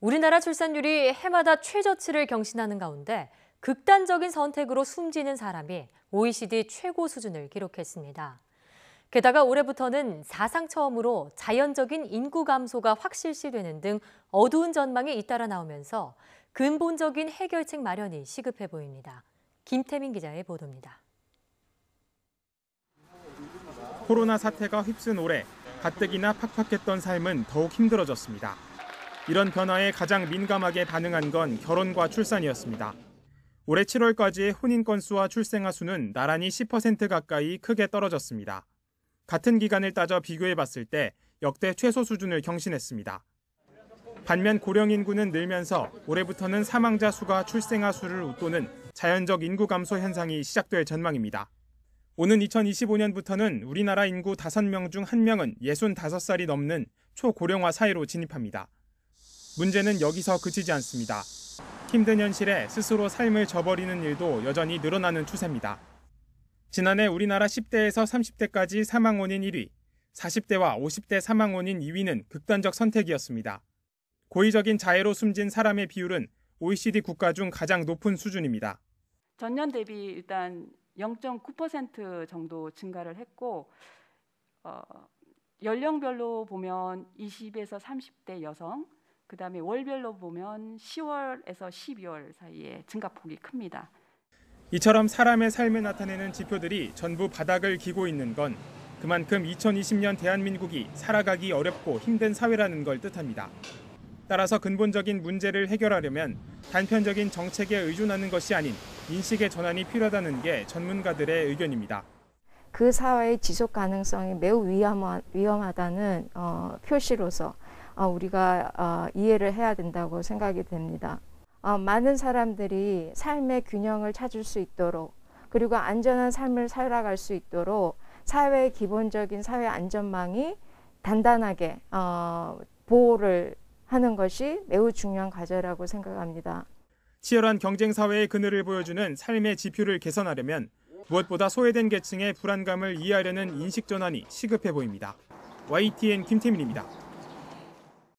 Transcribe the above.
우리나라 출산율이 해마다 최저치를 경신하는 가운데 극단적인 선택으로 숨지는 사람이 OECD 최고 수준을 기록했습니다. 게다가 올해부터는 사상 처음으로 자연적인 인구 감소가 확실시되는 등 어두운 전망이 잇따라 나오면서 근본적인 해결책 마련이 시급해 보입니다. 김태민 기자의 보도입니다. 코로나 사태가 휩쓴 올해 가뜩이나 팍팍했던 삶은 더욱 힘들어졌습니다. 이런 변화에 가장 민감하게 반응한 건 결혼과 출산이었습니다. 올해 7월까지의 혼인 건수와 출생아 수는 나란히 10% 가까이 크게 떨어졌습니다. 같은 기간을 따져 비교해봤을 때 역대 최소 수준을 경신했습니다. 반면 고령 인구는 늘면서 올해부터는 사망자 수가 출생아 수를 웃도는 자연적 인구 감소 현상이 시작될 전망입니다. 오는 2025년부터는 우리나라 인구 5명 중 1명은 65살이 넘는 초고령화 사회로 진입합니다. 문제는 여기서 그치지 않습니다. 힘든 현실에 스스로 삶을 저버리는 일도 여전히 늘어나는 추세입니다. 지난해 우리나라 10대에서 30대까지 사망 원인 1위, 40대와 50대 사망 원인 2위는 극단적 선택이었습니다. 고의적인 자해로 숨진 사람의 비율은 OECD 국가 중 가장 높은 수준입니다. 전년 대비 일단 0.9% 정도 증가를 했고 연령별로 보면 20에서 30대 여성, 그다음에 월별로 보면 10월에서 12월 사이에 증가폭이 큽니다. 이처럼 사람의 삶에 나타내는 지표들이 전부 바닥을 기고 있는 건 그만큼 2020년 대한민국이 살아가기 어렵고 힘든 사회라는 걸 뜻합니다. 따라서 근본적인 문제를 해결하려면 단편적인 정책에 의존하는 것이 아닌 인식의 전환이 필요하다는 게 전문가들의 의견입니다. 그 사회의 지속 가능성이 매우 위험하다는 표시로서 우리가 이해를 해야 된다고 생각이 됩니다. 많은 사람들이 삶의 균형을 찾을 수 있도록 그리고 안전한 삶을 살아갈 수 있도록 사회의 기본적인 사회 안전망이 단단하게 보호를 하는 것이 매우 중요한 과제라고 생각합니다. 치열한 경쟁 사회의 그늘을 보여주는 삶의 지표를 개선하려면 무엇보다 소외된 계층의 불안감을 이해하려는 인식 전환이 시급해 보입니다. YTN 김태민입니다.